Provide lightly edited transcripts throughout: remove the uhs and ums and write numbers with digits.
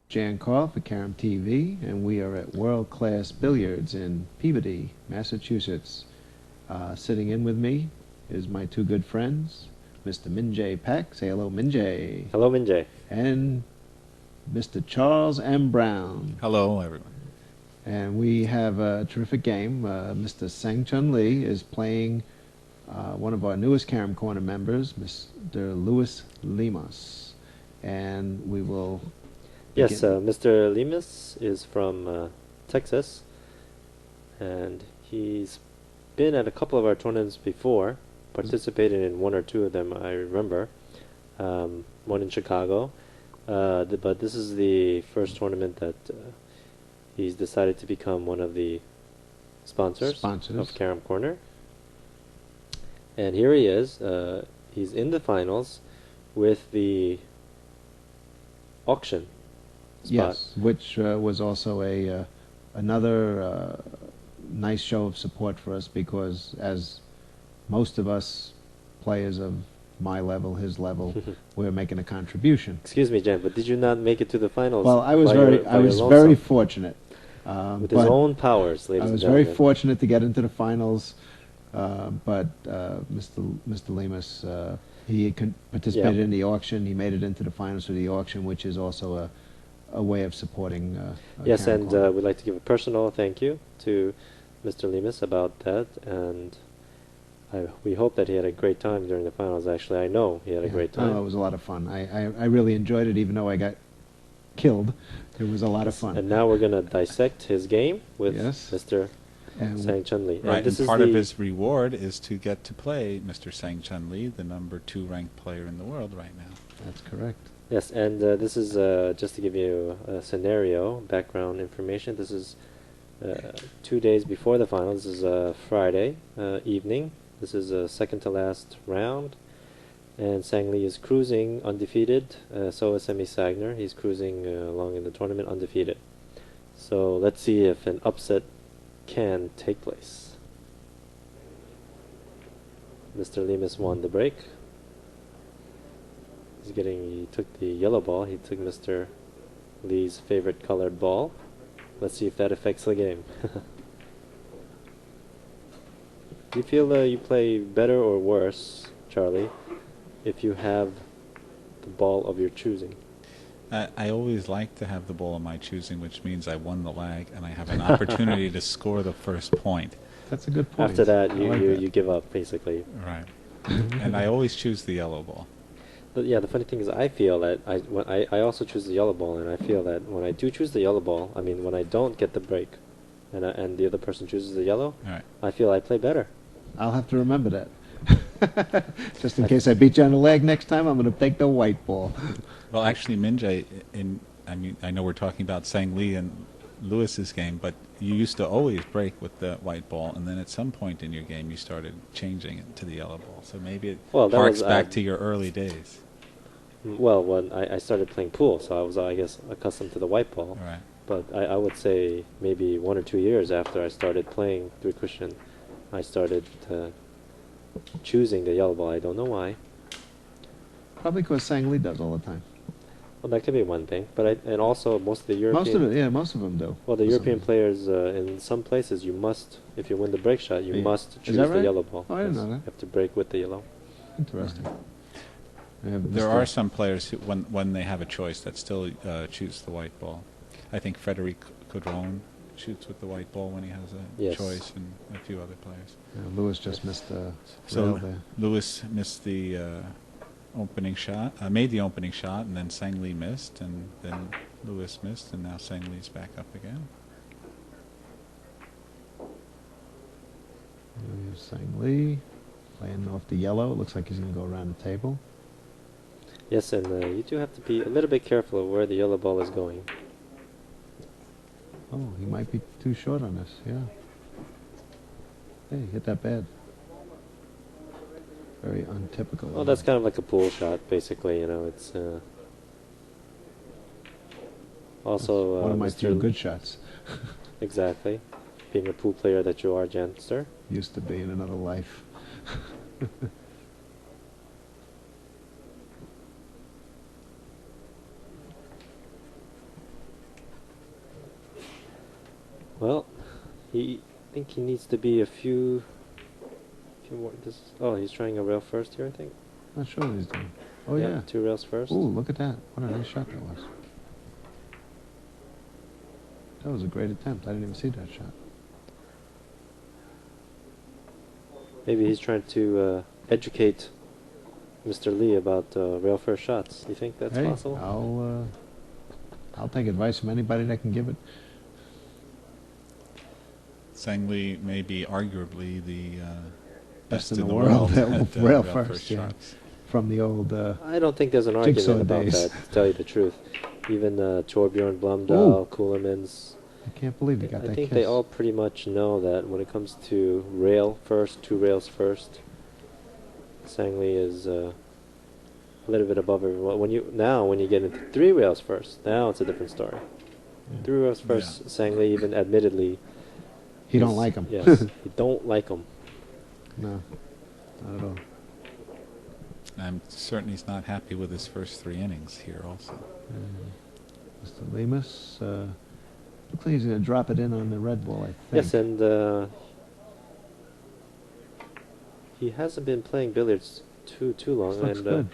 Jan Carl for Carom TV, and we are at World Class Billiards in Peabody, Massachusetts. Sitting in with me is my two good friends, Mr. Minjay Pak. Say hello, Minjay. Hello, Minjay. And Mr. Charles M. Brown. Hello, everyone. And we have a terrific game. Mr. Sang Chun Lee is playing one of our newest Carom Corner members, Mr. Louis Lemus. And we will Yes, Mr. Lemus is from Texas, and he's been at a couple of our tournaments before, participated in one or two of them, I remember, one in Chicago, but this is the first tournament that he's decided to become one of the sponsors. Of Carom Corner. And here he is, he's in the finals with the auction spot. Yes, which was also another nice show of support for us, because as most of us players of my level, his level, we're making a contribution. Excuse me, Jen, but did you not make it to the finals? Well, I was very fortunate. With his own powers, ladies and gentlemen. I was very fortunate to get into the finals, but Mr. Lemus, he participated in the auction. He made it into the finals for the auction, which is also a way of supporting. Yes, and we'd like to give a personal thank you to Mr. Lemus about that, and we hope that he had a great time during the finals. Actually, I know he had a great time. Oh, it was a lot of fun. I really enjoyed it, even though I got killed. It was a lot of fun. And now we're going to dissect his game with Mr. Sang Chun Lee. Right, and part of his reward is to get to play Mr. Sang Chun Lee, the #2 ranked player in the world right now. That's correct. Yes, and this is just to give you a scenario, background information. This is 2 days before the final. This is Friday evening. This is a second to last round, and Sang Lee is cruising undefeated. So is Semi Sagner. He's cruising along in the tournament undefeated. So let's see if an upset can take place. Mr. Lemus won the break. He took the yellow ball. He took Mr. Lee's favorite colored ball. Let's see if that affects the game. Do you feel you play better or worse, Charlie, if you have the ball of your choosing? I always like to have the ball of my choosing, which means I won the lag and I have an opportunity to score the first point. That's a good point. After that, you give up, basically. Right. And I always choose the yellow ball. But yeah, the funny thing is, I feel that I also choose the yellow ball, and I feel that when I do choose the yellow ball, I mean, when I don't get the break, and the other person chooses the yellow, I feel I play better. I'll have to remember that. Just in case I beat you on the leg next time, I'm going to take the white ball. Well, actually, Minjay, I know we're talking about Sang Lee and Lewis's game, but you used to always break with the white ball, and then at some point in your game you started changing it to the yellow ball. So maybe it harks back to your early days. Well, when I started playing pool, so I was, I guess, accustomed to the white ball. Right. But I would say maybe 1 or 2 years after I started playing three cushion, I started choosing the yellow ball. I don't know why. Probably because Sang Lee does all the time. Well, that could be one thing, but and also most of the European... Most of them do. Well, the European players, in some places, you must, if you win the break shot, you must choose the yellow ball. Oh, I didn't know that. You have to break with the yellow. Interesting. There are some players who, when they have a choice, that still choose the white ball. I think Frederic Caudron shoots with the white ball when he has a choice, and a few other players. Yeah, Lewis just missed the so Lewis missed the opening shot, made the opening shot, and then Sang Lee missed, and then Lewis missed, and now Sang Lee's back up again. Here's Sang Lee playing off the yellow. It looks like he's going to go around the table. Yes, and you do have to be a little bit careful of where the yellow ball is going. Oh, he might be too short on this, yeah. Hey, hit that bad. Very untypical. Well, that's kind of like a pool shot, basically, you know, it's... also... That's one of my few good shots. Exactly. Being a pool player that you are, Janster. Used to be in another life. Well, I think he needs to be a few more. Oh, he's trying a rail first here, I think. Not sure what he's doing. Oh yeah. 2 rails first. Ooh, look at that. What a nice shot that was. That was a great attempt. I didn't even see that shot. Maybe he's trying to educate Mr. Lee about rail first shots. Do you think that's Hey, possible? I'll take advice from anybody that can give it. Sang Lee may be arguably the Best best in in the the world world at at rail rail first, first yeah. shots. From the old, I don't think there's an Jigsaw argument about days. that, to tell you the truth. Even Torbjorn Blomdahl, Kuhlemans, I can't believe he got I that think kiss. they all pretty much know that when it comes to rail first, 2 rails first, Sang-Lee is a little bit above everyone. When you get into 3 rails first, now it's a different story. Yeah. 3 rails first, Yeah. Sang-Lee even admittedly He don't is- like him. Yes, he don't like him. No, not at all. I'm certain he's not happy with his first 3 innings here also. Mr. Lemus, looks like he's going to drop it in on the red ball, I think. Yes, and he hasn't been playing billiards too long. This looks and good.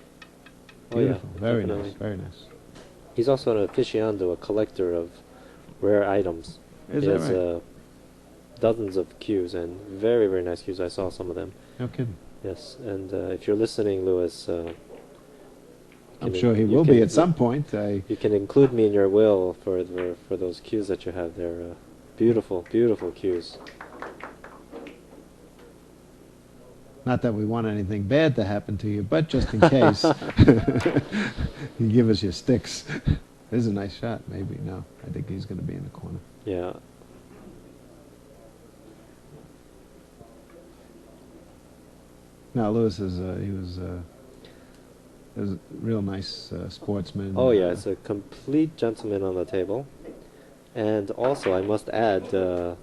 Oh yeah, Beautiful. Very definitely. nice. Very nice. He's also an aficionado, a collector of rare items. Is he that has right? dozens of cues and very, very nice cues. I saw some of them. No kidding. Yes, and if you're listening, Louis, I'm can sure he you will can- be at some point. You can include me in your will for those cues that you have there. Beautiful, beautiful cues. Not that we want anything bad to happen to you, but just in case, you give us your sticks. This is a nice shot, maybe. No, I think he's going to be in the corner. Yeah. No, Lewis is he was a real nice sportsman. Oh yeah, it's a complete gentleman on the table. And also, I must add,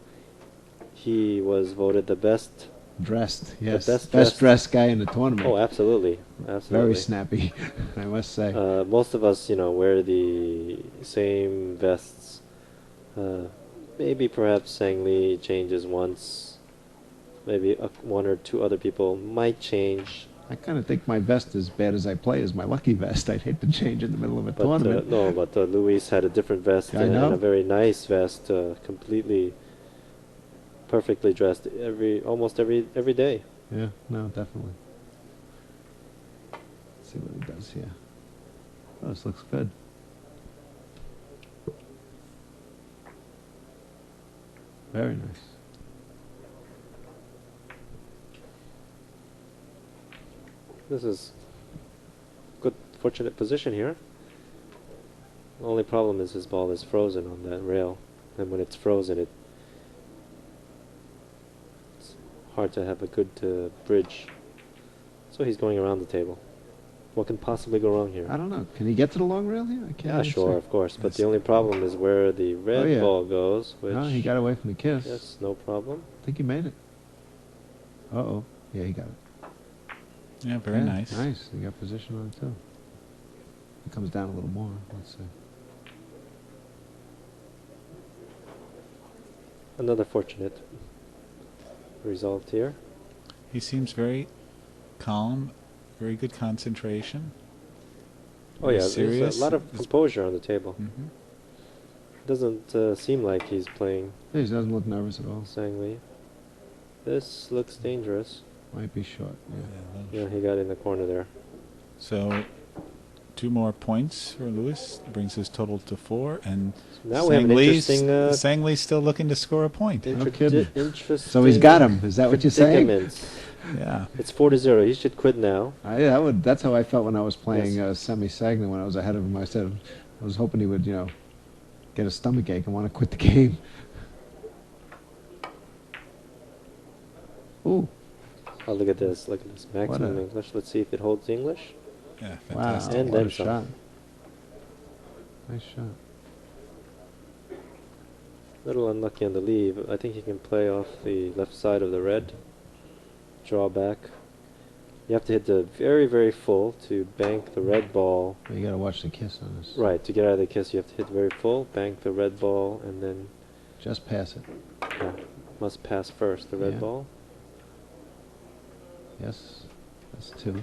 he was voted the best. dressed. Yes, best best dressed- dressed guy in the tournament. Oh, absolutely, absolutely. Very snappy, I must say. Most of us, wear the same vests. Maybe perhaps Sang-Lee changes once. Maybe 1 or 2 other people might change. I kind of think my vest, as bad as I play, is my lucky vest. I'd hate to change in the middle of a But tournament. no, but Luis had a different vest I and know. a very nice vest, completely, perfectly dressed almost every day. Yeah, no, definitely. Let's see what he does here. Oh, this looks good. Very nice. This is good, fortunate position here. The only problem is his ball is frozen on that rail, and when it's frozen, it's hard to have a good bridge. So he's going around the table. What can possibly go wrong here? I don't know. Can he get to the long rail here? I can't Yeah, even sure, see. of course. But Yes. the only problem is where the red yeah. ball goes, which No, he got away from the kiss. yes, no problem. I think he made it. Uh-oh. Yeah, he got it. Yeah, very Yeah, nice. Nice. He got position on it, too. It comes down a little more. Let's see. Another fortunate result here. He seems very calm, very good concentration. Oh yeah, He's there's serious. a lot of It's- composure on the table. Mhm. Doesn't seem like he's playing He doesn't look nervous at all. Sang-Lee. This looks dangerous. Might be short. Yeah. Yeah, Yeah, he got in the corner there. So, 2 more points for Lewis brings his total to 4, and Now we have an Sang-Lee's- interesting, Sang-Lee's still looking to score a point. kidding. Interesting. So he's got him. Is that what you're saying? predicament. Yeah. It's 4-0. He should quit now. That's how I felt when I was playing Yes. semi-Sagna when I was ahead of him. I was hoping he would, get a stomachache and want to quit the game. Ooh, Oh, look at this. Look at this. Maximum a- English. Let's see if it holds English. Yeah, wow, fantastic. And what then a some. shot. Nice shot. Little unlucky on the leave. I think he can play off the left side of the red. Draw back. You have to hit the very, very full to bank the red ball. But you got to watch the kiss on this. Right, to get out of the kiss, you have to hit very full, bank the red ball, and then Just pass it. Yeah. Must pass first, the red Yeah. ball. Yes. That's 2.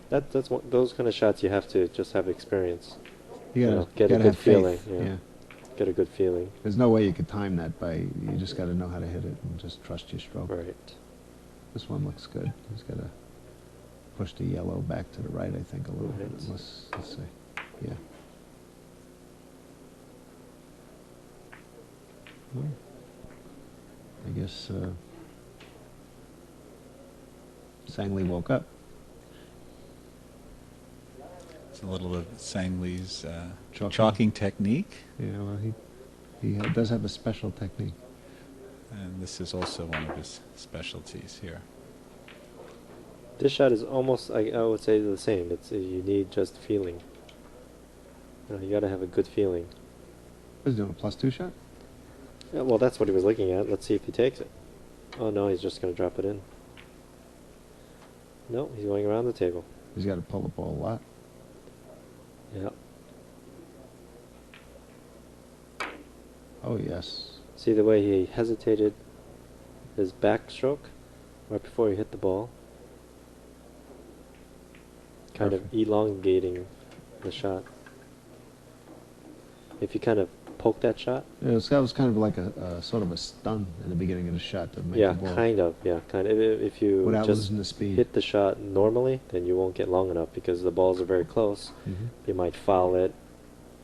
That's one, those kind of shots you have to just have experience. You gotta, Get a gotta good have feeling. faith. Yeah. Get a good feeling. There's no way you could time that by, you just gotta know how to hit it and just trust your stroke. Right. This one looks good. He's gotta push the yellow back to the right, I think, a little bit. Right. Let's see. Yeah. Well, I guess Sang-Lee woke up. It's a little of Sang-Lee's Chalking. chalking technique, Yeah, well, he does have a special technique. and this is also one of his specialties here. This shot is almost, I would say, the same. It's you need just feeling. You gotta have a good feeling. What is he doing, a +2 shot? Yeah, well, that's what he was looking at. Let's see if he takes it. Oh no, he's just gonna drop it in. No, he's going around the table. He's got to pull the ball a lot. Yeah. Oh, yes. See the way he hesitated his backstroke right before he hit the ball? Kind Perfect. of elongating the shot. If you kind of poke that shot, Yeah, that was kind of like a sort of a stun in the beginning of the shot to make yeah, the ball. kind of. If you Without just losing the speed. hit the shot normally, then you won't get long enough because the balls are very close. Mhm. You might foul it,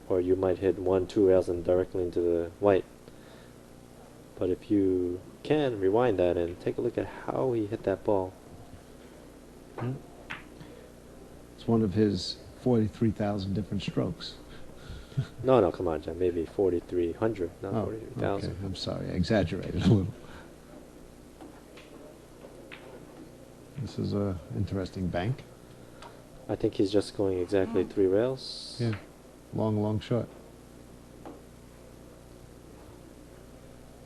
or you might hit 1-2 rails and directly into the white. But if you can rewind that and take a look at how he hit that ball. It's one of his 43,000 different strokes. No, come on, John. Maybe 4,300, not Oh, 43,000. okay. I'm sorry. I exaggerated a little. This is a interesting bank. I think he's just going exactly 3 rails. Yeah. Long shot.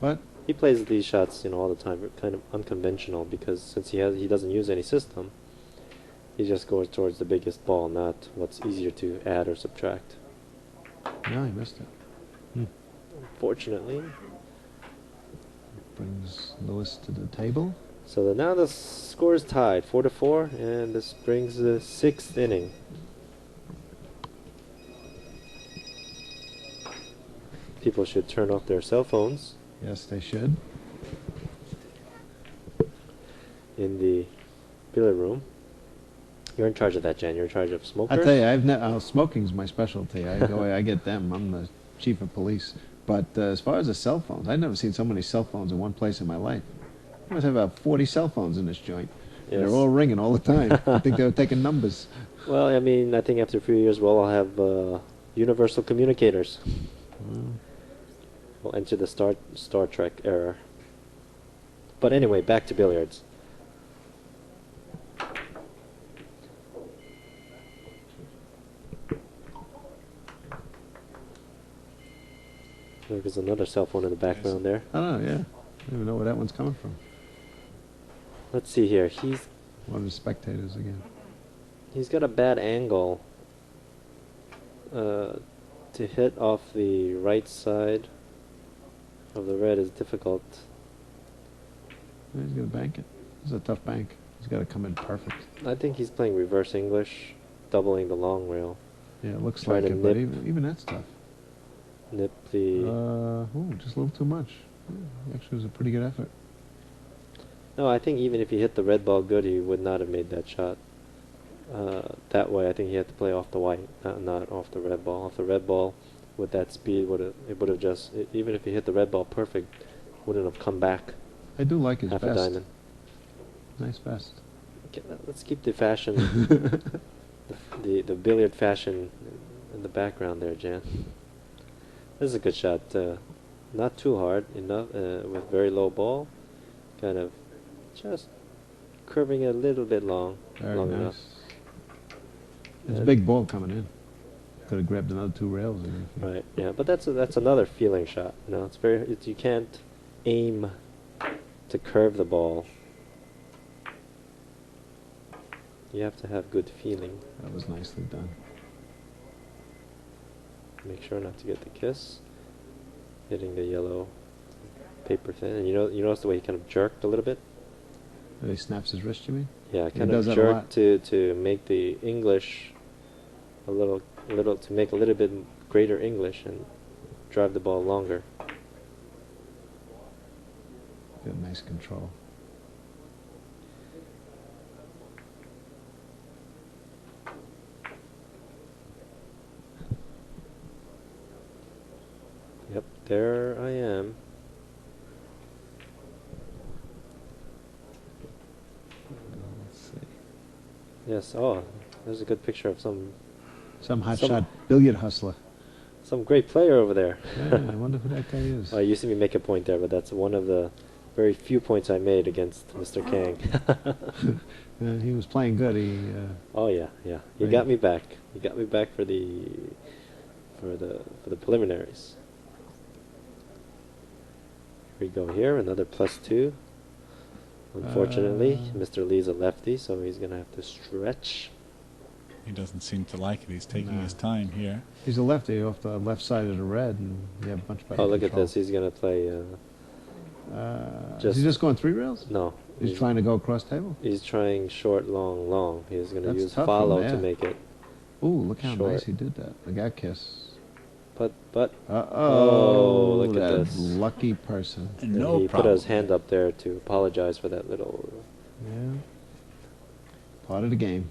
But He plays these shots, all the time, kind of unconventional because since he doesn't use any system, he just goes towards the biggest ball, not what's easier to add or subtract. no, he missed it. Unfortunately. Brings Lewis to the table. So now the score is tied, 4-4, and this brings the 6th inning. People should turn off their cell phones Yes, they should. in the billiard room. You're in charge of that, Jan. You're in charge of smokers. I tell you, smoking's my specialty. I get them. I'm the chief of police. But as far as the cell phones, I've never seen so many cell phones in one place in my life. I must have about 40 cell phones in this joint. And Yes. they're all ringing all the time. I think they were taking numbers. Well, I mean, I think after a few years, we'll all have universal communicators. We'll enter the Star Trek era. But anyway, back to billiards. There's another cell phone in the background there. I don't know, yeah. I don't even know where that one's coming from. Let's see here. One of the spectators again. He's got a bad angle to hit off the right side of the red is difficult. Yeah, he's going to bank it. This is a tough bank. He's got to come in perfect. I think he's playing reverse English, doubling the long rail. Yeah, it looks Trying like to it, but nip- even that's tough. Nip the... Just a little too much. Yeah, actually, it was a pretty good effort. No, I think even if he hit the red ball good, he would not have made that shot. That way, I think he had to play off the white, not off the red ball. Off the red ball, with that speed, it would have just... even if he hit the red ball perfect, wouldn't have come back I do like his half vest. a diamond. Nice vest. Okay, let's keep the fashion, the billiard fashion in the background there, Jan. This is a good shot. Not too hard enough, with very low ball. Kind of just curving it a little bit long Very enough. nice. It's a big ball coming in. Could have grabbed another 2 rails. Right, yeah, but that's another feeling shot. You can't aim to curve the ball. You have to have good feeling. That was nicely done. Make sure not to get the kiss. Hitting the yellow paper thin. And you notice the way he kind of jerked a little bit? He snaps his wrist, you mean? Yeah, He kind of does that a lot. jerked to make the English a little to make a little bit greater English and drive the ball longer. Good, nice control. Yep, there I am. Let's see. Yes, oh, there's a good picture of some Some hotshot billiard hustler. great player over there. Yeah, I wonder who that guy is. You see me make a point there, but that's one of the very few points I made against Mr. Kang. He was playing good. Oh yeah, yeah. He Right. got me back. He got me back for the preliminaries. Here we go here, another +2. Unfortunately, Mr. Lee's a lefty, so he's gonna have to stretch. He doesn't seem to like it. He's taking No. his time here. He's a lefty off the left side of the red, and you have a bunch better Oh, look at control. this. He's gonna play. Is he just going 3 rails? No. He's trying to go across table? He's trying short, long, long. He's gonna That's use tough from follow to there. make it. Ooh, look how Short. nice he did that. The guy kiss. But Uh-oh, look at that this. lucky person. And and no he problem. put his hand up there to apologize for that little. Yeah. Part of the game.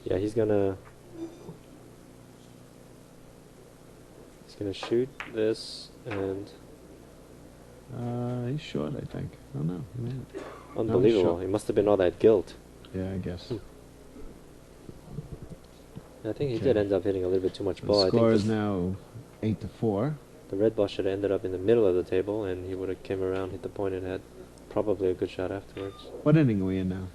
Yeah, he's gonna shoot this, and He's short, I think. I don't know. He made it. unbelievable. sure. It must have been all that guilt. Yeah, I guess. I think he Okay. did end up hitting a little bit too much ball. The I score think is now 8-4. the red ball should have ended up in the middle of the table, and he would have came around, hit the point, and had probably a good shot afterwards. What inning are we in now,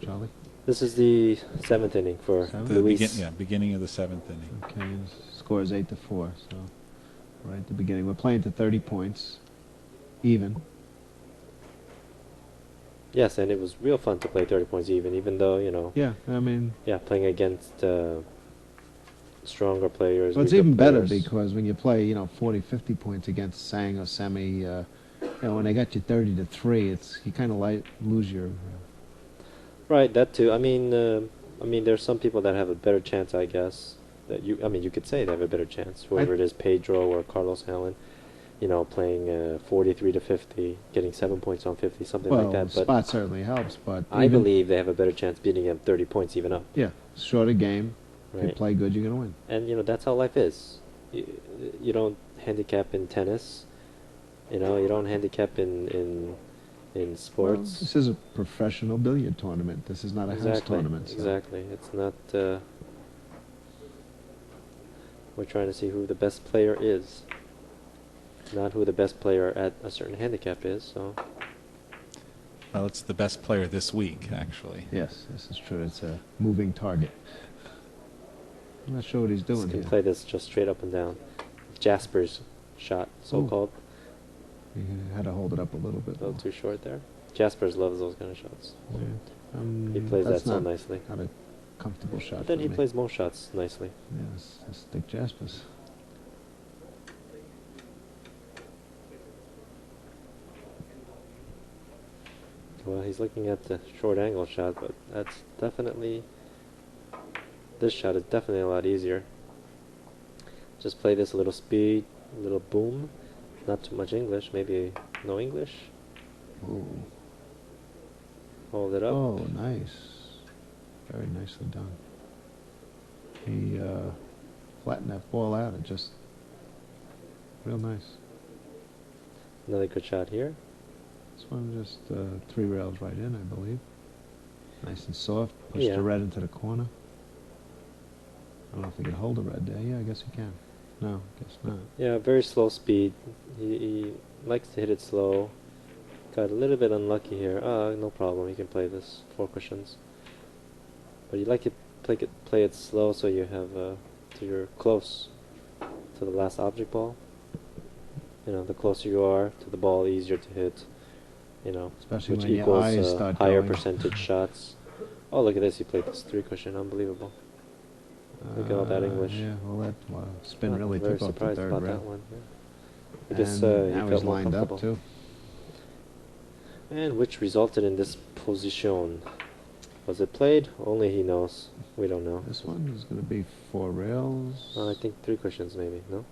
Charlie? This is the 7th inning for Seventh? The Luis. beginning of the 7th inning. Okay, and the score is 8-4. So, right at the beginning, we're playing to 30 points, even. Yes, and it was real fun to play 30 points even though, Yeah, I mean, playing against stronger players. well, it's weaker even better players. because when you play, 40, 50 points against Sang or Semi, when they got you 30-3, you kind of lose your. Right, that too. I mean, there's some people that have a better chance, I guess. You could say they have a better chance. Whoever it is, Pedro or Carlos Allen, playing 43-50, getting 7 points on 50, something Well, like that. But spot certainly helps, but I even- believe they have a better chance beating him 30 points even up. Yeah, shorter game. If you Right. play good, you're gonna win. And that's how life is. You don't handicap in tennis. You don't handicap in Well, sports. this is a professional billiard tournament. This is not a house tournament. So. Exactly. It's not. We're trying to see who the best player is, not who the best player at a certain handicap is. So Well, it's the best player this week, actually. Yes, this is true. It's a moving target. I'm not sure what he's doing just can here. play this just straight up and down. Jasper's shot, so-called. He had to hold it up a little bit. A little too short there. Jasper's loves those kind of shots. Yeah. He plays that that's so not, nicely. Not a comfortable shot. But then for he me. plays most shots nicely. Yes, that's Dick Jaspers. Well, he's looking at the short angle shot, but that's definitely. This shot is definitely a lot easier. Just play this a little speed, a little boom. Not too much English, maybe no English. Ooh. Hold it up. Oh, nice. Very nicely done. He flattened that ball out and just real nice. Another good shot here. This one just 3 rails right in, I believe. Nice and soft. Pushed Yeah. the red into the corner. I don't know if he can hold the red there. Yeah, I guess he can. No, I guess not. Yeah, very slow speed. He likes to hit it slow. Got a little bit unlucky here. No problem. He can play this 4 cushions. But you like to play it slow so you have so you're close to the last object ball. The closer you are to the ball, easier to hit. Especially which when your equals eyes start higher going. percentage shots. Oh, look at this! He played this 3 cushion. Unbelievable. Look at all that English. Yeah, well, that spin Well, really very took off the surprised third about rail. that one. Yeah. I guess And he now felt he's more lined up comfortable. too. And which resulted in this position. Was it played? Only he knows. We don't know. This one is going to be 4 rails. I think 3 cushions maybe, no?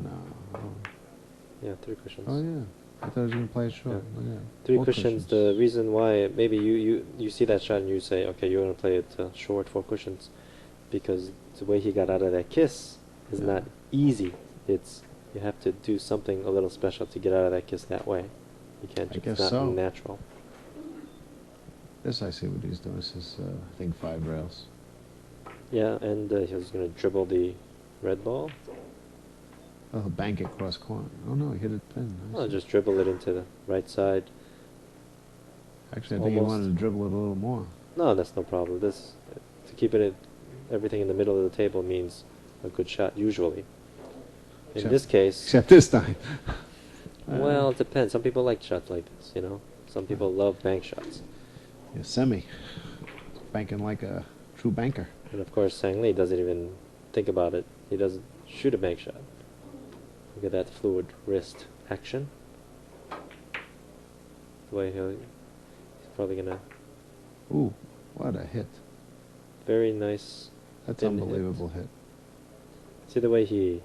No. Yeah, 3 cushions. Oh yeah. I thought he was going to play it short. Yeah. Look at that. 3 4 cushions, the reason why, maybe you see that shot and you say, okay, you're going to play it short, 4 cushions, because the way he got out of that kiss is Yeah. not easy. You have to do something a little special to get out of that kiss that way. You can't, I it's guess not so. natural. This, I see what he's doing. This is, I think, 5 rails. Yeah, and he was going to dribble the red ball. Oh, he'll bank it cross corner. Oh no, he hit it thin. I Well, see. just dribble it into the right side. Actually, I think he almost- wanted to dribble it a little more. No, that's no problem. This, to keep it everything in the middle of the table means a good shot usually. In Except- this case, Except this time. well, it depends. Some people like shots like this, you know. Some people love bank shots, Yeah, semi. Banking like a true banker. and of course, Sang Lee doesn't even think about it. He doesn't shoot a bank shot. Look at that fluid wrist action. The way he's probably gonna Ooh, what a hit. very nice. That's Thin hit. unbelievable hit. See the way he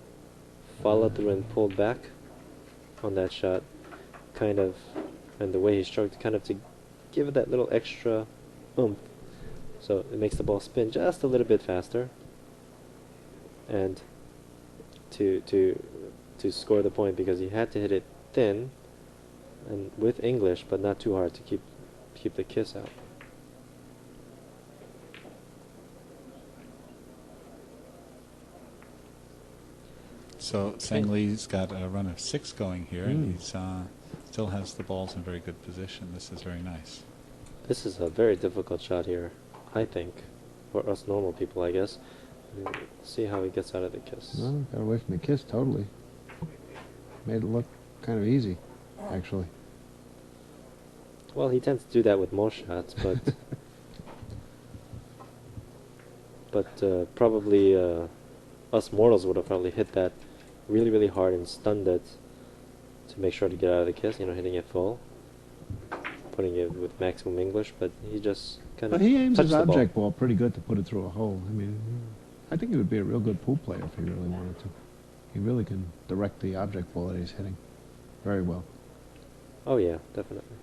followed through and pulled back on that shot, kind of, and the way he stroked, kind of to give it that little extra oomph. So it makes the ball spin just a little bit faster, and to score the point, because he had to hit it thin and with English, but not too hard to keep the kiss out. So Sang Lee's got a run of 6 going here, and Mm. he's still has the balls in very good position. This is very nice. This is a very difficult shot here, I think, for us normal people, I guess. See how he gets out of the kiss. No, got away from the kiss totally. Made it look kind of easy, actually. Well, he tends to do that with most shots, but probably us mortals would have probably hit that really, really hard and stunned it to make sure to get out of the kiss. You know, hitting it full, putting it with maximum English. But he just kind of But he aims touched his the ball. object ball pretty good to put it through a hole. I mean, I think he would be a real good pool player if he really wanted to. He really can direct the object ball that he's hitting very well. Oh yeah, definitely.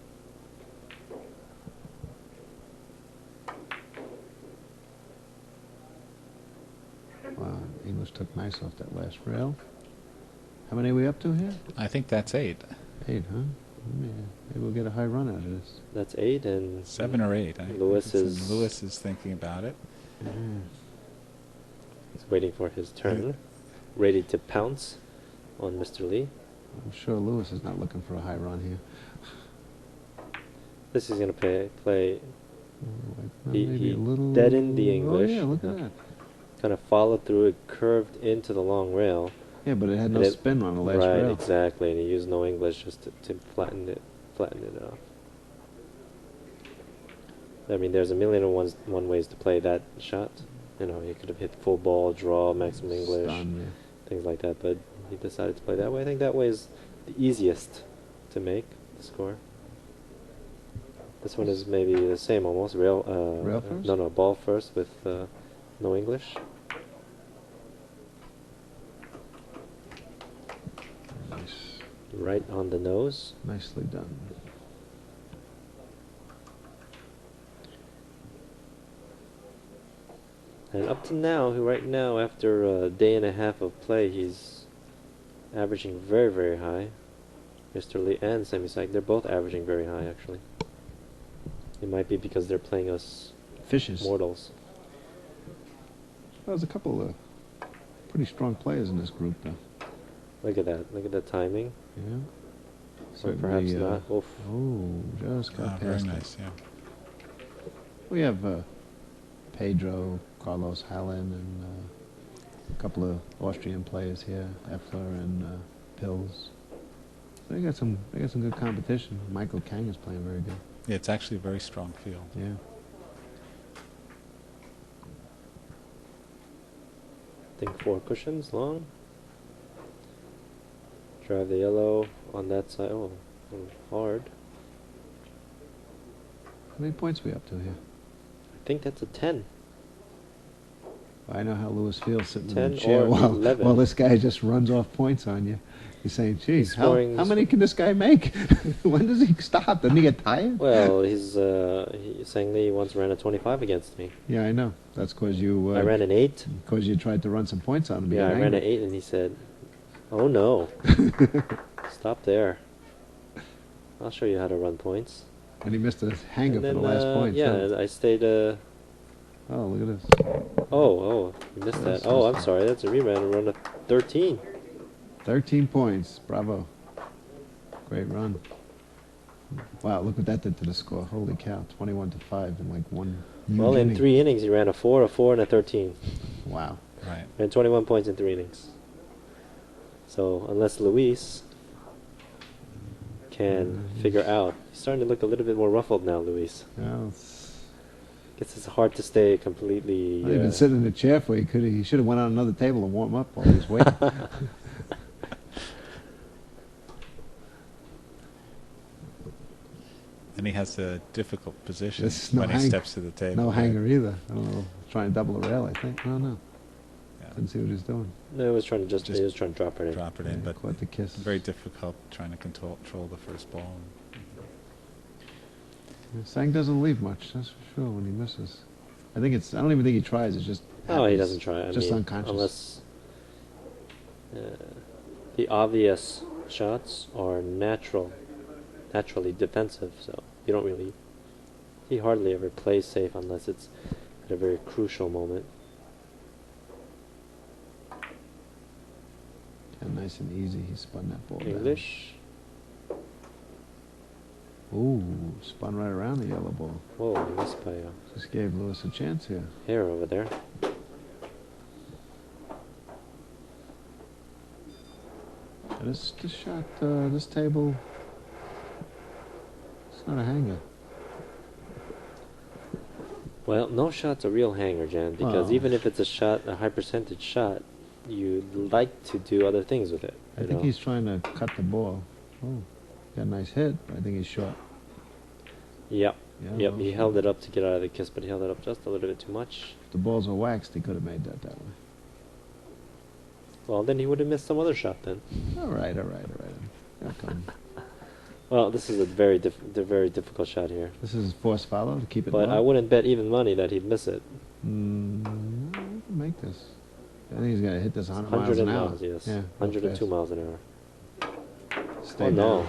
Wow, English took nice off that last rail. How many are we up to here? I think that's 8. 8, huh? Maybe we'll get a high run out of this. That's 8, and 7 or 8. Lewis is- Lewis is thinking about it. he's waiting for his turn, ready to pounce on Mr. Lee. I'm sure Lewis is not looking for a high run here. This is going to play He- Maybe he a little. deadened the English. Oh yeah, look Yeah. at that. kind of followed through it, curved into the long rail. Yeah, but it had no And it- spin on the last right, rail. exactly, and he used no English just to flatten it off. I mean, there's a million and one ways to play that shot. You know, you could have hit full ball, draw, maximum English, Stun, yeah. things like that. But he decided to play that way. I think that way is the easiest to make the score. This one is maybe the same almost. Rail first? No, ball first with no English. Nice. Right on the nose. Nicely done. And up to now, right now, after a day and a half of play, he's averaging very, very high. Mr. Lee and Semisek, they're both averaging very high, actually. It might be because they're playing us Fishes. mortals. Well, there's a couple of pretty strong players in this group, though. Look at that. Look at that timing. Yeah. Or perhaps Certainly, not. Oof. Oh, just got Very past nice, it. yeah. We have Pedro, Carlos Hallen, and a couple of Austrian players here, Effler and Pils. They got some good competition. Michael Kang is playing very good. Yeah, it's actually a very strong field. Yeah. think 4 cushions long. Drive the yellow on that side. Oh, hard. How many points we up to here? I think that's a 10. I know how Lewis feels sitting in 10 the chair or while 11. this guy just runs off points on you. He's saying, geez, He's how scoring- many can this guy make? When does he stop? Doesn't he get tired? Well, he's saying that he once ran a 25 against me. Yeah, I know. That's because you... I ran an 8. Because you tried to run some points on him. Yeah, I being ran an angry. 8 and he said, "Oh no." Stop there. I'll show you how to run points. And he missed a hanger And for then, the last point. yeah, too. I stayed, Oh, look at this. oh, you missed Yeah, that. that's Oh, I'm awesome. sorry, that's a reran. I run a 13. 13 points. Bravo. Great run. Wow, look what that did to the score. Holy cow. 21-5 in like one huge Well, in inning. 3 innings, he ran a 4, and a 13. Wow. Right. Ran 21 points in 3 innings. So, unless Luis can figure out. He's starting to look a little bit more ruffled now, Luis. Well, it's... Guess it's hard to stay completely... Well, he'd been sitting in the chair for you. He should have went on another table and warm up while he was waiting. And he has a difficult position There's no when he hang- steps to the table. No right? hanger either. I don't know. Trying to double the rail, I think. I don't know. Yeah. Didn't see what he was doing. No, he was trying to Just he was trying to drop it in. Drop it in, Yeah, but caught the kiss. very difficult trying to control the first ball. Sang doesn't leave much, that's for sure, when he misses. I don't even think he tries, it's just Oh, he happens. doesn't try. I Just mean, unconscious. Unless the obvious shots are naturally defensive, so you don't really. He hardly ever plays safe unless it's at a very crucial moment. Yeah, nice and easy, he spun that ball down. English. Ooh, spun right around the yellow ball. Whoa, he missed by a Just gave Lewis a chance here. hair over there. This shot, this table, it's not a hanger. Well, no shot's a real hanger, Jan, because Well. even if it's a high percentage shot, you'd like to do other things with it. I you think know? he's trying to cut the ball. Oh, got a nice hit, but I think he's short. Yep. Yeah, Yep, well, he held it up to get out of the kiss, but he held it up just a little bit too much. If the balls were waxed, he could have made that way. Well, then he would have missed some other shot then. All right. Yeah, come. Well, this is a very difficult shot here. This is force follow to keep it But low. I wouldn't bet even money that he'd miss it. We can make this. I think he's going to hit this 100 miles 100 an hour. miles, yes. Yeah, 102 fast. miles an hour. Stay Oh, no. down.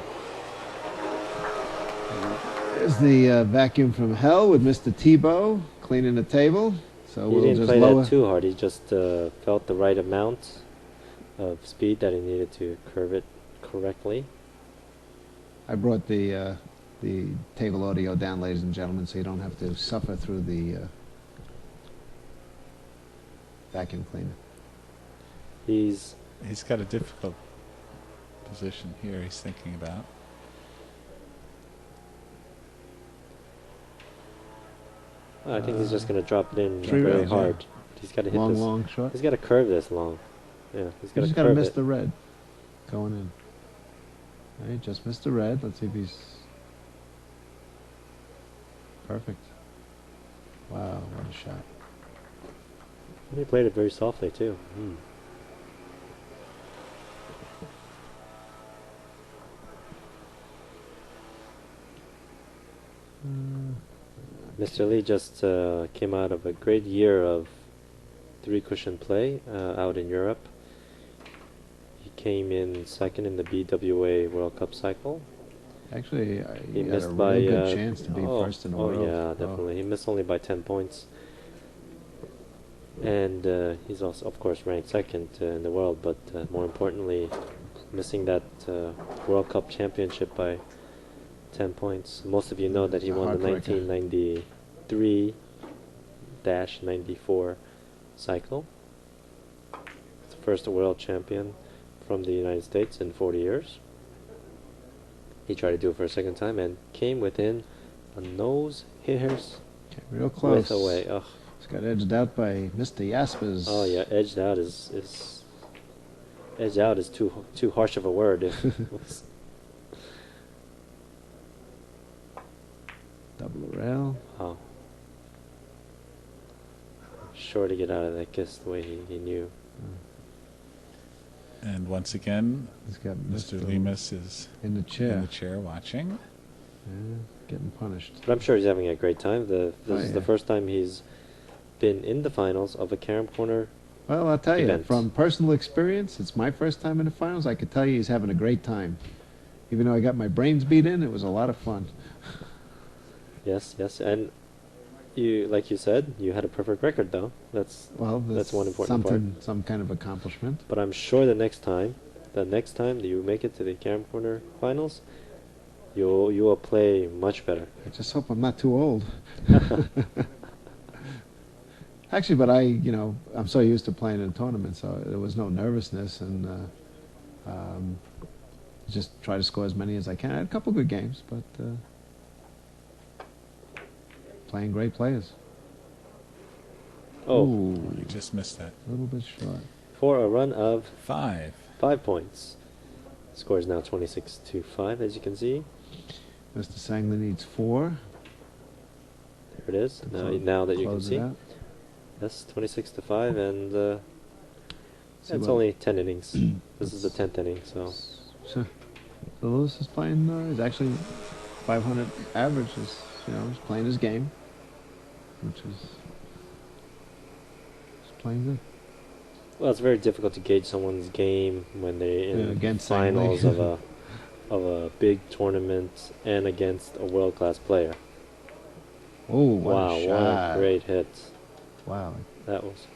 There's the vacuum from hell with Mr. Tebow cleaning the table. So He we'll didn't just play lower. that too hard. He just felt the right amount of speed that he needed to curve it correctly. I brought the table audio down, ladies and gentlemen, so you don't have to suffer through the vacuum cleaner. He's He's got a difficult position here he's thinking about. I think he's just going to drop it in Three very rounds, yeah. hard. He's got to hit this. Long, short. He's got to curve this long. Yeah, he's got You to just got to curve miss it. the red going in. All right, just missed the red. Let's see if he's perfect. Wow, what a shot. He played it very softly too. Mr. Lee just came out of a great year of 3-cushion play out in Europe. He came in second in the BWA World Cup cycle. Actually, He he had a missed by real good chance to be oh, first in the oh world. yeah, definitely. He missed only by 10 points. And he's also, of course, ranked second in the world, but more importantly, missing that World Cup championship by 10 points. Most of you know that he It's a won the heartbreaker. 1993-94 cycle. It's the first world champion from the United States in 40 years. He tried to do it for a second time and came within a nose hairs Okay, real close. width away. Ugh. Just got edged out by Mr. Jaspers. Oh yeah, edged out is edged out is too harsh of a word. If Double a rail. oh, sure to get out of that kiss the way he knew. And once again, He's got Mr. Lemus is in the chair. in the chair watching. Yeah, getting punished. But I'm sure he's having a great time. This is the yeah. first time he's been in the finals of a Carom Corner. Well, I'll tell you, Event. from personal experience, it's my first time in the finals. I could tell you he's having a great time. Even though I got my brains beat in, it was a lot of fun. Yes, yes, and you, like you said, you had a perfect record though. That's one important part. Some kind of accomplishment. But I'm sure the next time that you make it to the Carom Corner finals, you will play much better. I just hope I'm not too old. Actually, but I'm so used to playing in tournaments, so there was no nervousness, and just try to score as many as I can. I had a couple good games, but playing great players. Oh, Ooh, You just missed that. a little bit short. for a run of 5. 5 points. Score is now 26-5, as you can see. Mr. Sangler needs 4. There it is. Close- Now that you can close it see. out. Yes, 26-5, and See it's what- only 10 innings. This is the 10th inning, so So Lewis is playing. He's actually 500 average. He's playing his game, which is he's playing good. well, it's very difficult to gauge someone's game when they're in Yeah, against finals Sangli. of a big tournament and against a world-class player. Oh, what Wow, a what shot! a great hit! Wow, That was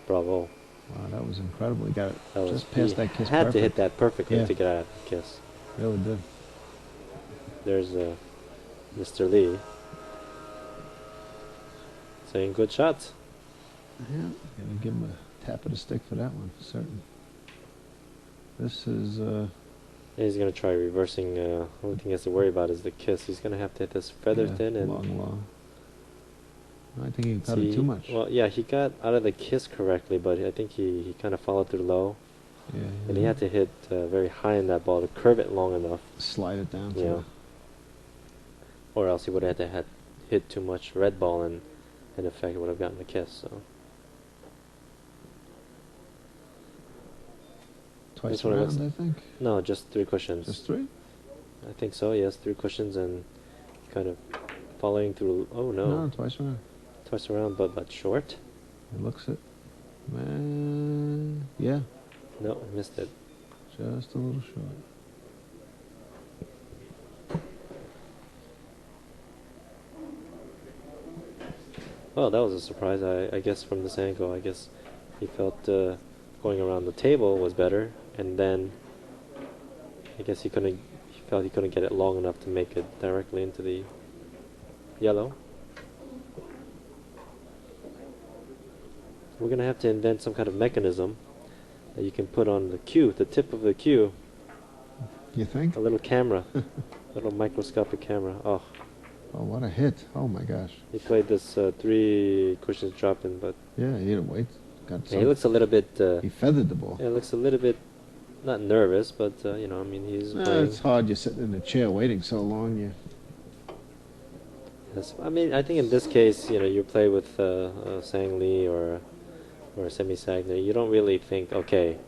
bravo. wow, that was incredible. He got it That was just past he that kiss. had perfect. to hit that perfectly Yeah. to get out of the kiss. Really did. There's Mr. Lee saying good shots. Yeah, gonna give him a tap of the stick for that one, for certain. This is He's gonna try reversing. Only thing he has to worry about is the kiss. He's gonna have to hit this feather yeah, thin and long. I think he cut see- it too much. Well, yeah, he got out of the kiss correctly, but I think he kind of followed through low, Yeah, and he had to hit very high in that ball to curve it long enough, slide it down. Yeah. or else he would have had to hit too much red ball, and in effect would have gotten the kiss. So Twice This one was- around, I think. no, just 3 cushions. Just 3? I think so. Yes, 3 cushions and kind of following through. Oh no, No, twice around. twice around, but short. It looks it. Yeah, No, I missed it. just a little short. Well, that was a surprise. I guess from this angle, I guess he felt going around the table was better, and then I guess he felt he couldn't get it long enough to make it directly into the yellow. We're gonna have to invent some kind of mechanism that you can put on the cue, the tip of the cue, You think? a little camera, little microscopic camera. Oh, Oh, what a hit. Oh my gosh. he played this 3 cushions dropping, but Yeah, he didn't wait. Got yeah, he looks a little bit. he feathered the ball. Yeah, looks a little bit not nervous, but I mean he's playing. It's hard. You're sitting in a chair waiting so long. Yes, I mean I think in this case, you play with Sang Lee or Semi Sagner. You don't really think, okay,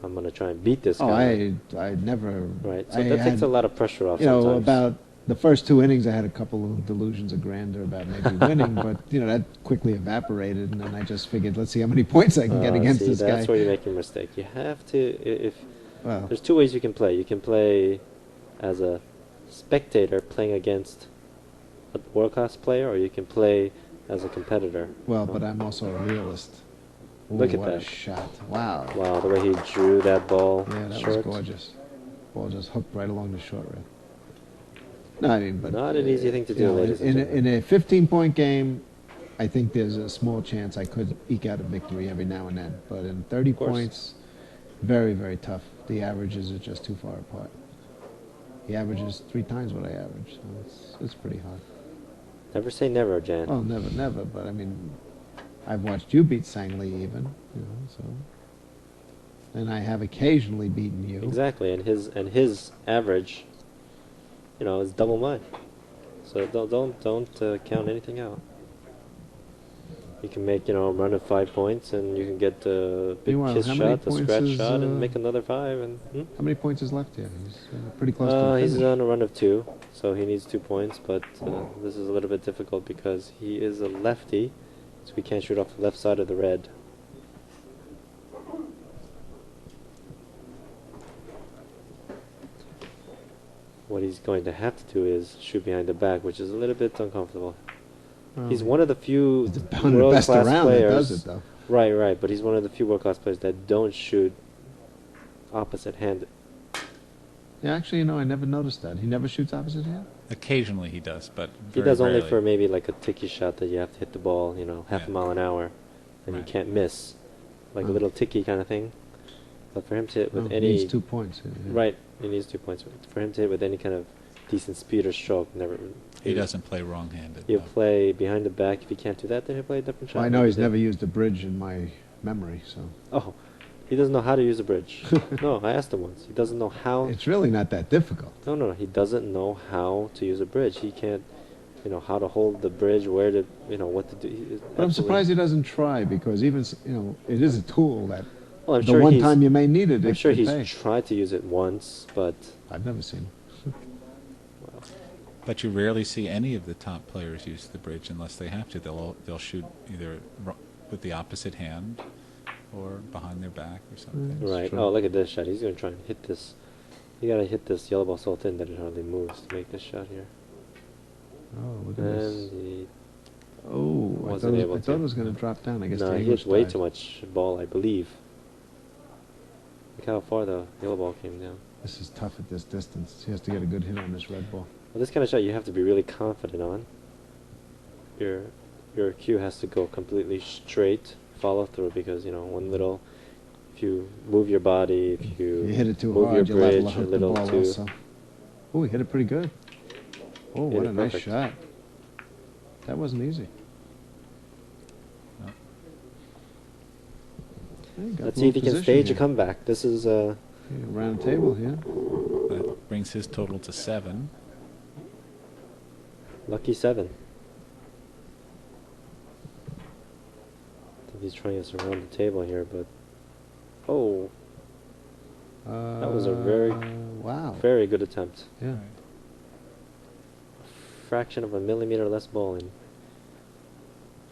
I'm gonna try and beat this Oh, guy. I never. Right. So I that takes had, a lot of pressure off. You know, sometimes. about the first 2 innings, I had a couple of delusions of grandeur about maybe winning, but that quickly evaporated, and then I just figured, let's see how many points I can get against see, this that's guy. where you make your mistake. You have to if Well, there's 2 ways you can play. You can play as a spectator playing against a world-class player, or you can play as a competitor. well, but I'm also a realist. Ooh, Look at what a that. shot! Wow. Wow, the way he drew that ball Yeah, that short. was gorgeous. Ball just hooked right along the short rail. No, I mean, but Not an easy thing to do, you know, ladies and in gentlemen. a 15-point game, I think there's a small chance I could eke out a victory every now and then. But in 30 course. points, very, very tough. The averages are just too far apart. He averages 3 times what I average, so it's pretty hard. Never say never, Jan. Well, never, but I mean, I've watched you beat Sang Lee even, so. And I have occasionally beaten you. Exactly, and his average, is double mine. So don't count anything out. You can make a run of 5 points, and you can get a big Meanwhile, kiss how many shot, a points scratch is, shot, and make another 5. And How many points is left here? He's pretty close to the finish. he's on a run of 2, so he needs 2 points. But this is a little bit difficult because he is a lefty, so we can't shoot off the left side of the red. What he's going to have to do is shoot behind the back, which is a little bit uncomfortable. He's one of the few He's one of the best world-class around that players. does it, though. Right, but he's one of the few world-class players that don't shoot opposite-handed. Yeah, actually, I never noticed that. He never shoots opposite hand? Occasionally he does, but He very does only rarely. for maybe like a ticky shot that you have to hit the ball, half a Yeah. mile an hour, and you Right. can't miss, like a Oh. little ticky kind of thing. But for him to hit with He any needs 2 points. Yeah. right, he needs 2 points. For him to hit with any kind of decent speed or stroke, never. He doesn't play wrong-handed. He'll no. play behind the back. If he can't do that, then he'll play a different shot. Well, I know like he's he did. never used a bridge in my memory, so. Oh, he doesn't know how to use a bridge. No, I asked him once. He doesn't know how. It's really not that difficult. No. He doesn't know how to use a bridge. He can't, how to hold the bridge, where to, what to do. But I'm surprised he doesn't try, because even, it is a tool that Well, I'm the sure one he's, time you may need it, I'm it sure could he's pay. tried to use it once, but I've never seen him. But you rarely see any of the top players use the bridge unless they have to. They'll shoot either with the opposite hand or behind their back or something. right. true. Oh, look at this shot. He's going to try and hit this. You got to hit this yellow ball so thin that it hardly moves to make this shot here. Oh, look at this. And he, Oh, I wasn't able thought it to. was going to drop down. I guess no, the he English hit way died. too much ball, I believe. Look how far the yellow ball came down. This is tough at this distance. He has to get a good hit on this red ball. Well, this kind of shot you have to be really confident on. Your cue has to go completely straight, follow through, because one little, if you move your body, if you, You hit it too move hard, your you'll have bridge to a hook the little ball too. also. Oh, he hit it pretty good. Oh, Hit what it a nice perfect. shot. That wasn't easy. No. Hey, got Let's the see if he little can stage position a comeback. This is here. Round table here. That brings his total to 7. lucky 7. I think he's trying us around the table here, but that was a wow. very good attempt. Yeah. Fraction of a millimeter less bowling.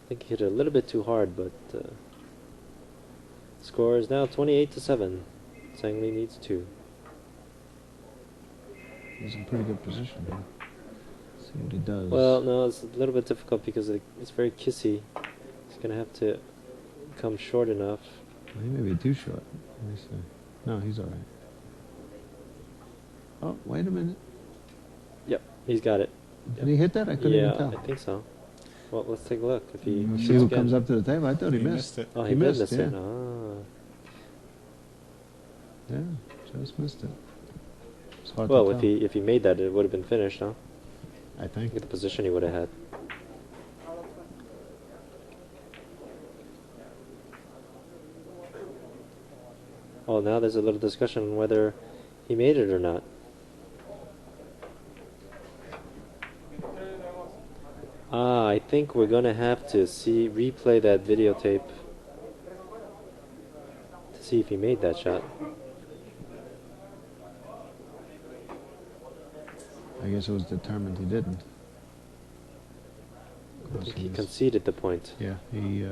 I think he hit it a little bit too hard, but score is now 28-7. Sang Lee needs 2. He's in pretty good position here. See what he does. Well, no, it's a little bit difficult because it's very kissy. He's gonna have to come short enough. He may be too short. Let me see. No, he's all right. Oh, wait a minute. Yep, he's got it. Did he hit that? I couldn't Yeah, even tell. I think so. Well, let's take a look. If he Let's see shoots who again. comes up to the table. I thought he He missed. missed it. Oh, He he did missed, miss yeah. it. Ah. Yeah, just missed it. It's hard Well, to if tell, he made that, it would have been finished, huh? I think. Look at the position he would have had. Oh, now there's a little discussion on whether he made it or not. I think we're gonna have to replay that videotape to see if he made that shot. I guess it was determined he didn't. I think he He's- conceded the point. Yeah, he.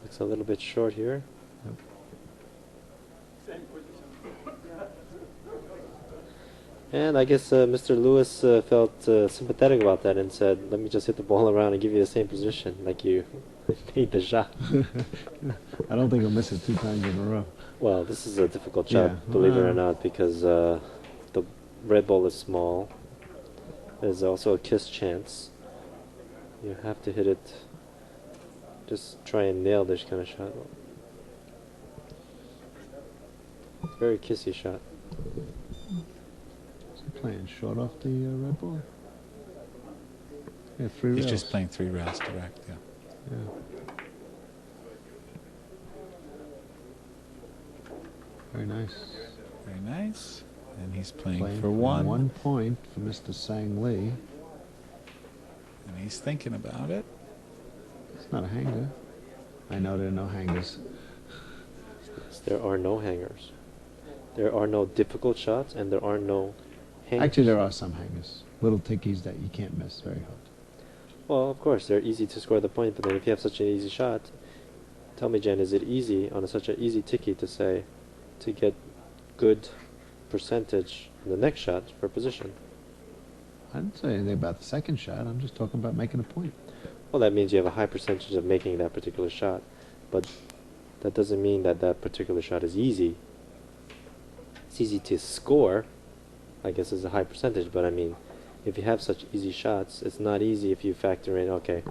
Looks a little bit short here. Yep. And I guess Mr. Lewis felt sympathetic about that and said, let me just hit the ball around and give you the same position, like you made the shot. I don't think he'll miss it 2 times in a row. Well, this is a difficult shot, Yeah, believe it or well. not, because the red ball is small. There's also a kiss chance. You have to hit it. Just try and nail this kind of shot. Very kissy shot. Is he playing short off the red ball? Yeah, 3 He's rails. just playing 3 rails direct, yeah. Yeah. Very nice. Very nice. And he's playing, Playing for 1. 1 point for Mr. Sang Lee. And he's thinking about it. It's not a hanger. I know there are no hangers. There are no hangers. There are no difficult shots, and there are no hangers. Actually, there are some hangers. Little tickies that you can't miss very hard. Well, of course, they're easy to score the point, but then if you have such an easy shot, tell me, Jen, is it easy on such an easy ticky to say, to get good percentage in the next shot for position? I didn't say anything about the second shot. I'm just talking about making a point. Well, that means you have a high percentage of making that particular shot, but that doesn't mean that that particular shot is easy. It's easy to score, I guess it's a high percentage, but I mean, if you have such easy shots, it's not easy if you factor in, okay,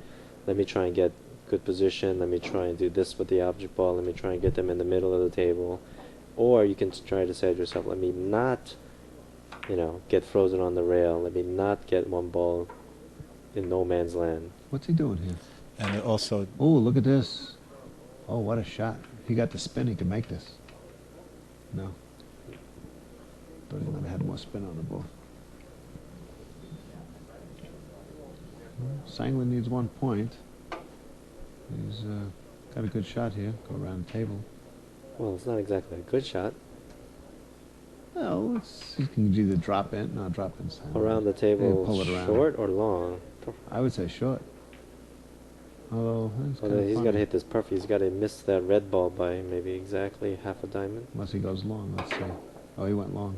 let me try and get good position, let me try and do this with the object ball, let me try and get them in the middle of the table. Or you can try to say to yourself, let me not, get frozen on the rail, let me not get one ball in no man's land. What's he doing here? And it also, Oh, look at this. Oh, what a shot. If he got the spin, he could make this. No. Thought he might have had more spin on the ball. Sanglin needs 1 point. He's got a good shot here. Go around the table. Well, it's not exactly a good shot. Well, you can either drop in. No, drop in's Around the table, pull it around. short or long? I would say short. Although, it's Well, kind of he's got funny. to hit this perfect. He's got to miss that red ball by maybe exactly half a diamond. Unless he goes long, let's see. Oh, he went long.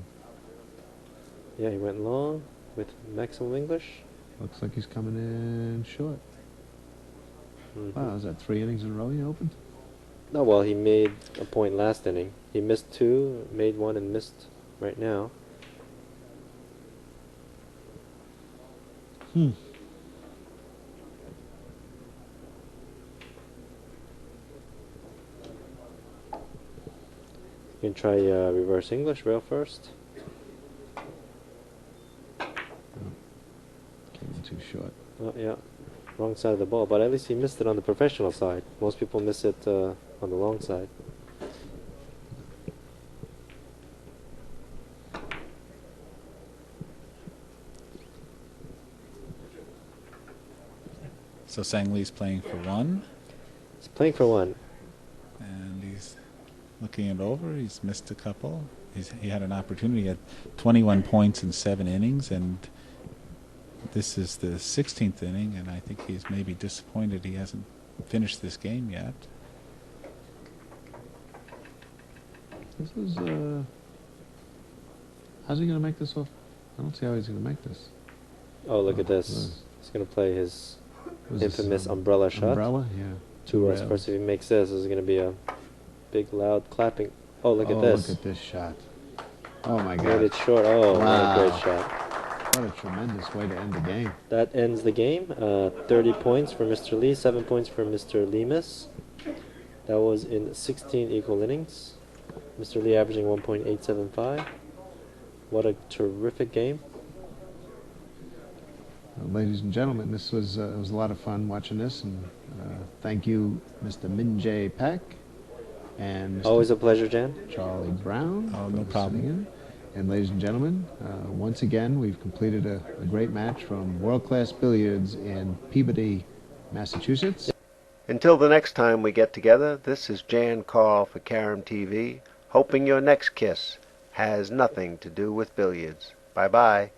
Yeah, he went long with maximum English. Looks like he's coming in short. Mhm. Wow, is that 3 innings in a row he opened? No, well, he made a point last inning. He missed 2, made 1, and missed right now. Hmm. You can try reverse English, rail first. Came in too short. Oh, yeah. Wrong side of the ball, but at least he missed it on the professional side. Most people miss it on the long side. so Sang Lee's playing for 1. He's playing for 1. And he's looking it over. He's missed a couple. He had an opportunity at 21 points in 7 innings, and this is the 16th inning, and I think he's maybe disappointed he hasn't finished this game yet. This is, how's he going to make this off? I don't see how he's going to make this. Oh, look at Oh, this. nice. He's going to play his Was this, infamous umbrella shot. Umbrella, yeah. 2 rails. rails. Of course, if he makes this is going to be a big, loud clapping. Oh, look Oh, at this. look at this shot. Oh, my Made God. it short. Oh, what a Wow. great shot. What a tremendous way to end the game. That ends the game. 30 points for Mr. Lee, 7 points for Mr. Lemus. That was in 16 equal innings. Mr. Lee averaging 1.875. What a terrific game. Ladies and gentlemen, this was it was a lot of fun watching this, and thank you, Mr. Min Jae Pak, and Mr. Always a pleasure, Jan. Charlie Brown. Oh, for no problem. sitting in. And ladies and gentlemen, once again, we've completed a great match from World Class Billiards in Peabody, Massachusetts. Until the next time we get together, this is Jan Carl for Carom TV, hoping your next kiss has nothing to do with billiards. Bye-bye.